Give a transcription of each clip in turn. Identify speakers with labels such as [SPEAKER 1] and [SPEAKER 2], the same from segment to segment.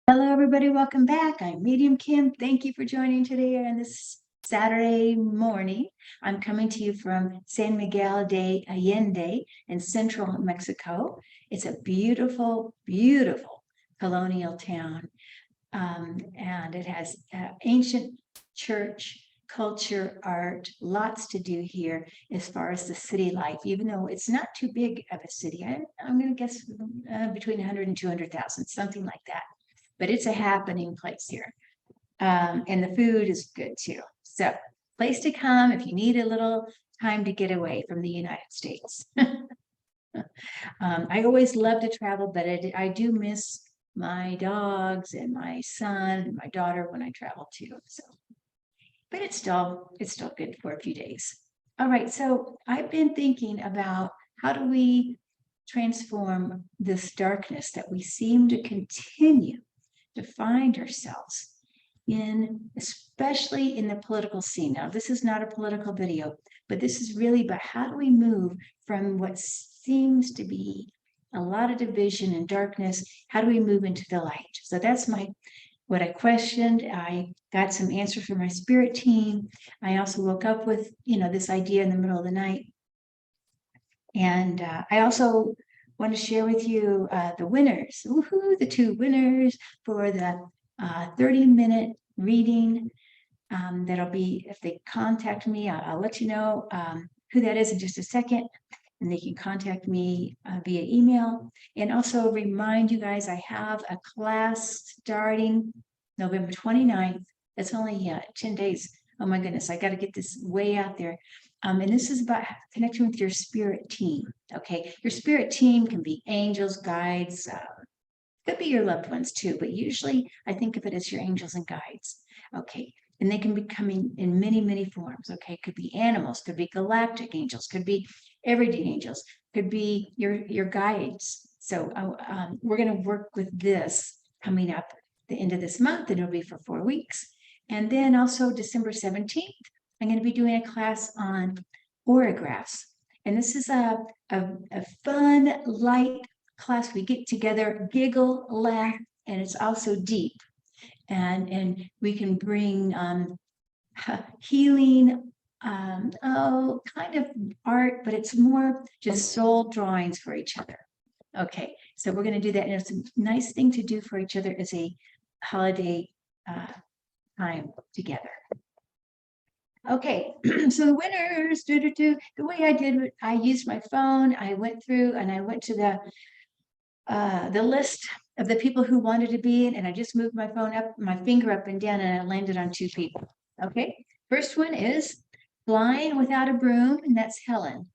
[SPEAKER 1] Hello, everybody. Welcome back. I'm Medium Kim. Thank you for joining today on this Saturday morning. I'm coming to you from San Miguel de Allende in central Mexico. It's a beautiful, beautiful colonial town. And it has ancient church, culture, art, lots to do here as far as the city life, even though it's not too big of a city. I'm going to guess between 100 and 200,000, something like that. But it's a happening place here. And the food is good too. So, place to come if you need a little time to get away from the United States. I always love to travel, but I do miss my dogs and my son and my daughter when I travel too. So, but it's still good for a few days. All right, so I've been thinking about how do we transform this darkness that we seem to continue to find ourselves in, especially in the political scene. Now, this is not a political video, but this is really about how do we move from what seems to be a lot of division and darkness, how do we move into the light? So that's what I questioned. I got some answers from my spirit team. I also woke up with, this idea in the middle of the night. And I also want to share with you the winners. Woohoo, the 2 winners for the 30-minute reading. That'll be, if they contact me, I'll let you know who that is in just a second. And they can contact me via email. And also remind you guys, I have a class starting November 29th. That's only 10 days. Oh my goodness, I got to get this way out there. And this is about connecting with your spirit team. Okay, your spirit team can be angels, guides, could be your loved ones too, but usually I think of it as your angels and guides. Okay, and they can be coming in many, many forms. Okay, could be animals, could be galactic angels, could be everyday angels, could be your guides. So we're going to work with this coming up the end of this month, and it'll be for 4 weeks. And then also December 17th, I'm going to be doing a class on autographs. And this is a fun, light class. We get together, giggle, laugh, and it's also deep. And we can bring healing, kind of art, but it's more just soul drawings for each other. Okay, so we're going to do that. And it's a nice thing to do for each other as a holiday time together. Okay, so the winners, the way I did it, I used my phone. I went through and I went to the list of the people who wanted to be in, and I just moved my finger up and down, and I landed on 2 people. Okay, first one is Flying Without a Broom, and that's Helen.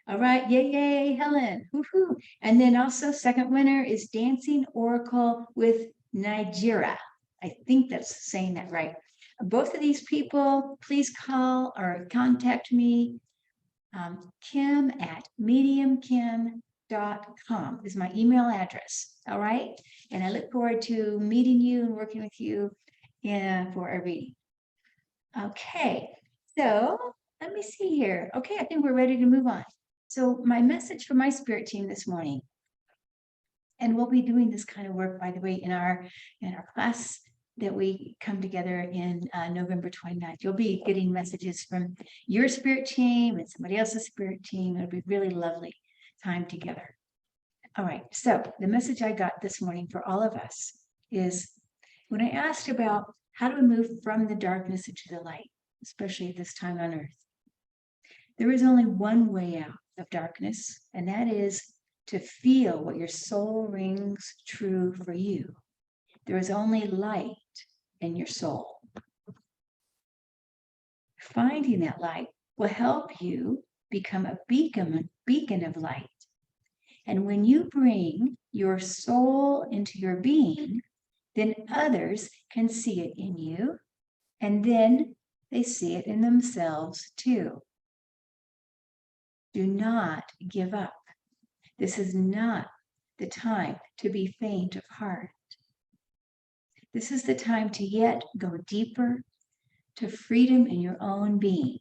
[SPEAKER 1] All right, yay, Helen. Woohoo. And then also second winner is Dancing Oracle with Nigeria. I think that's saying that right. Both of these people, please call or contact me. Kim at mediumkim.com is my email address. All right. And I look forward to meeting you and working with you for a reading. Okay. So let me see here. Okay. I think we're ready to move on. So my message for my spirit team this morning, and we'll be doing this kind of work, by the way, in our class that we come together in November 29th. You'll be getting messages from your spirit team and somebody else's spirit team. It'll be really lovely time together. All right, so the message I got this morning for all of us is when I asked about how to move from the darkness into the light, especially at this time on earth, there is only one way out of darkness, and that is to feel what your soul rings true for you. There is only light in your soul. Finding that light will help you become a beacon of light. And when you bring your soul into your being, then others can see it in you, and then they see it in themselves too. Do not give up. This is not the time to be faint of heart. This is the time to yet go deeper to freedom in your own being.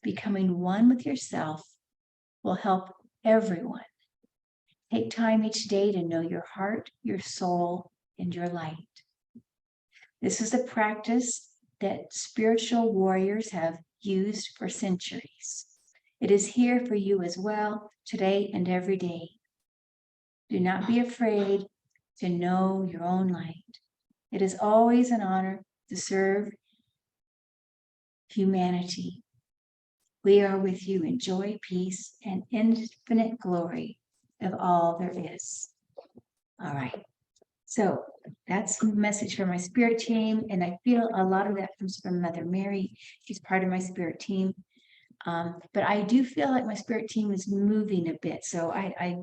[SPEAKER 1] Becoming one with yourself will help everyone. Take time each day to know your heart, your soul, and your light. This is a practice that spiritual warriors have used for centuries. It is here for you as well, today and every day. Do not be afraid to know your own light. It is always an honor to serve humanity. We are with you in joy, peace, and infinite glory of all there is. All right. So that's a message for my spirit team. And I feel a lot of that comes from Mother Mary. She's part of my spirit team. But I do feel like my spirit team is moving a bit. So I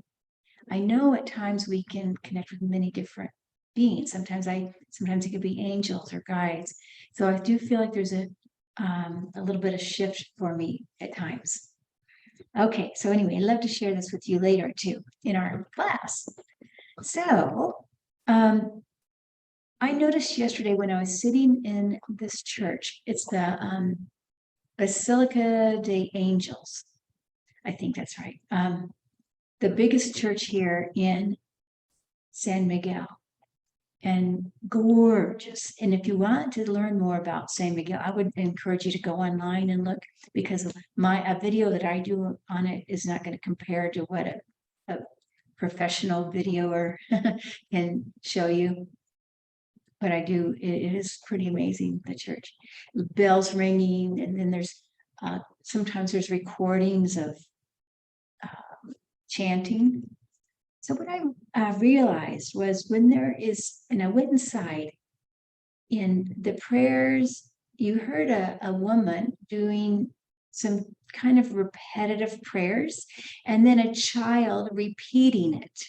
[SPEAKER 1] know at times we can connect with many different beings. Sometimes it could be angels or guides. So I do feel like there's a little bit of shift for me at times. Okay, so anyway, I'd love to share this with you later too in our class. So I noticed yesterday when I was sitting in this church, it's the Basilica Day Angels. I think that's right. The biggest church here in San Miguel. And gorgeous. And if you want to learn more about San Miguel, I would encourage you to go online and look, because a video that I do on it is not going to compare to what a professional videoer can show you. But it is pretty amazing, the church. Bells ringing, and then there's sometimes there's recordings of chanting. So what I realized was when I went inside, in the prayers, you heard a woman doing some kind of repetitive prayers, and then a child repeating it.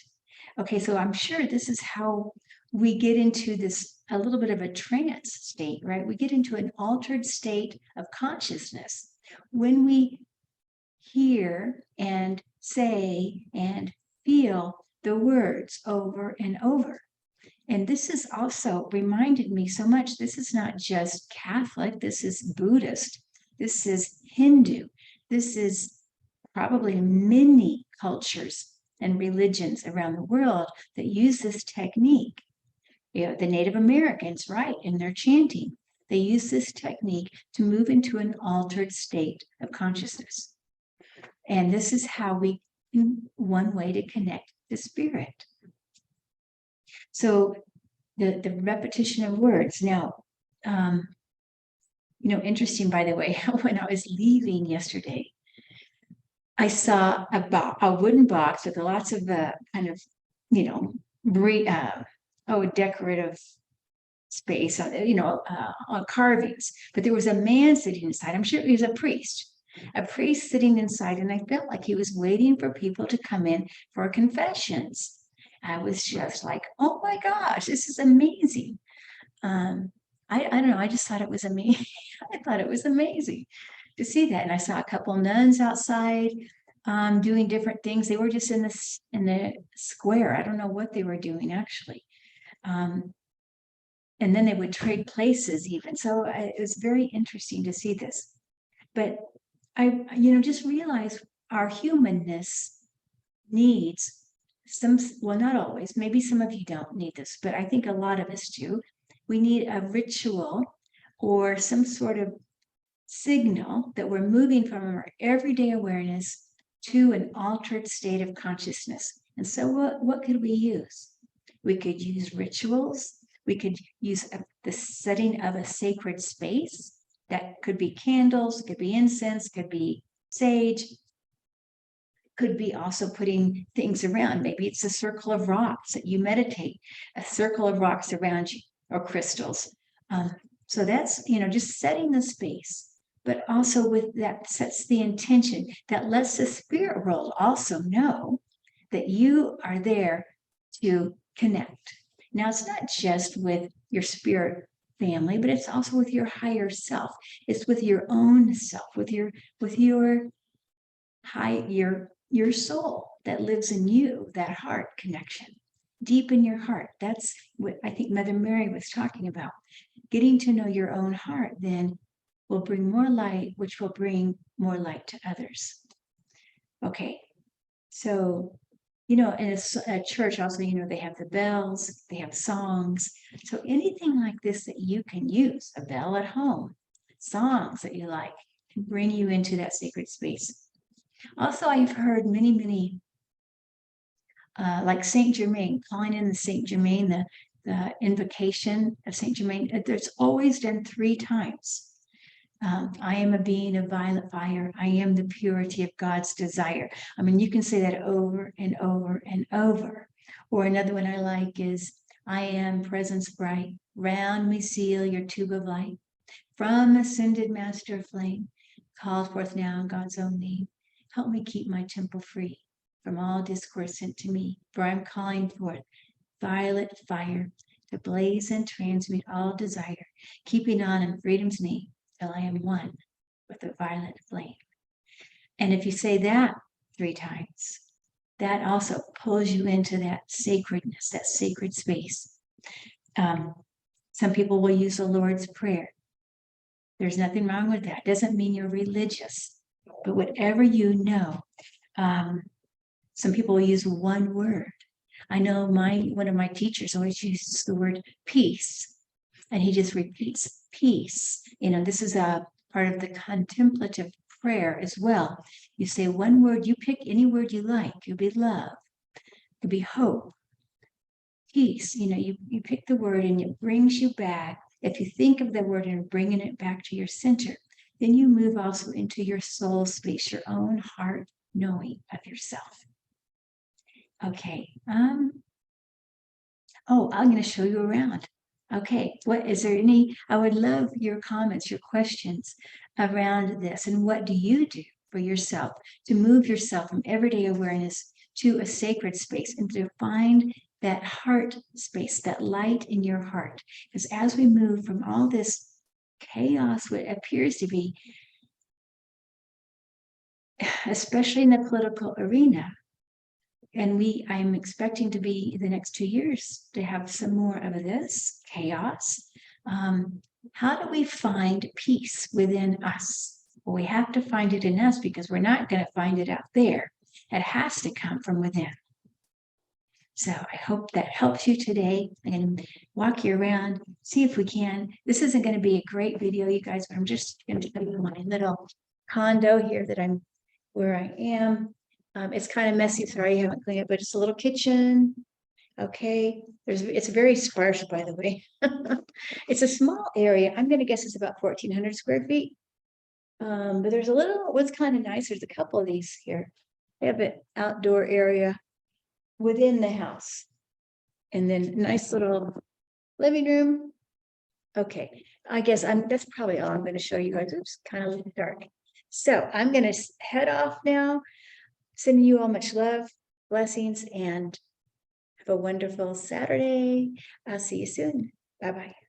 [SPEAKER 1] Okay, so I'm sure this is how we get into a little bit of a trance state, right? We get into an altered state of consciousness when we hear and say and feel the words over and over. And this has also reminded me so much. This is not just Catholic, this is Buddhist, this is Hindu, this is probably many cultures and religions around the world that use this technique. You know, the Native Americans, right, in their chanting, they use this technique to move into an altered state of consciousness. And this is how one way to connect to spirit. So the repetition of words. Now, interesting, by the way, when I was leaving yesterday, I saw a wooden box with lots of kind of, decorative space, on carvings. But there was a man sitting inside. I'm sure he was a priest sitting inside, and I felt like he was waiting for people to come in for confessions. I was just like, oh my gosh, this is amazing. I don't know. I just thought it was amazing. I thought it was amazing to see that. And I saw a couple nuns outside doing different things. They were just in the square. I don't know what they were doing actually. And then they would trade places even. So it was very interesting to see this. But I just realized our humanness needs well, not always, maybe some of you don't need this, but I think a lot of us do. We need a ritual or some sort of signal that we're moving from our everyday awareness to an altered state of consciousness. And so what could we use? We could use rituals. We could use the setting of a sacred space. That could be candles, could be incense, could be sage, could be also putting things around. Maybe it's a circle of rocks that you meditate, a circle of rocks around you, or crystals. So that's, just setting the space, but also with that sets the intention that lets the spirit world also know that you are there to connect. Now, it's not just with your spirit family, but it's also with your higher self. It's with your own self, with your soul that lives in you, that heart connection, deep in your heart. That's what I think Mother Mary was talking about. Getting to know your own heart then will bring more light, which will bring more light to others. Okay, so in a church also, they have the bells, they have songs. So anything like this that you can use, a bell at home, songs that you like, can bring you into that sacred space. Also, I've heard many, like Saint Germain, calling in the Saint Germain, the invocation of Saint Germain. There's always done 3 times. I am a being of violet fire. I am the purity of God's desire. I mean, you can say that over and over and over. Or another one I like is, I am presence bright. Round me seal your tube of light. From ascended master flame, called forth now in God's own name. Help me keep my temple free from all discourse sent to me. For I'm calling forth violet fire to blaze and transmute all desire, keeping on in freedom's name till I am one with the violet flame. And if you say that 3 times, that also pulls you into that sacredness, that sacred space. Some people will use the Lord's Prayer. There's nothing wrong with that. It doesn't mean you're religious, but whatever you know. Some people will use one word. I know one of my teachers always uses the word peace, and he just repeats peace. This is a part of the contemplative prayer as well. You say one word, you pick any word you like. It could be love, it could be hope, peace. You pick the word and it brings you back. If you think of the word and bringing it back to your center, then you move also into your soul space, your own heart knowing of yourself. Okay. Oh, I'm going to show you around. Okay. I would love your comments, your questions around this. And what do you do for yourself to move yourself from everyday awareness to a sacred space and to find that heart space, that light in your heart? Because as we move from all this chaos, what appears to be, especially in the political arena, and I'm expecting to be the next 2 years to have some more of this chaos. How do we find peace within us? Well, we have to find it in us because we're not going to find it out there. It has to come from within. So I hope that helps you today. I'm going to walk you around, see if we can. This isn't going to be a great video, you guys, but I'm just going to show you my little condo here where I am. It's kind of messy. Sorry, I haven't cleaned it, but it's a little kitchen. Okay. It's very sparse, by the way. It's a small area. I'm going to guess it's about 1,400 square feet. But there's what's kind of nice. There's a couple of these here. They have an outdoor area within the house. And then nice little living room. Okay. I guess that's probably all I'm going to show you guys. Oops, kind of dark. So I'm going to head off now. Sending you all much love, blessings, and have a wonderful Saturday. I'll see you soon. Bye-bye.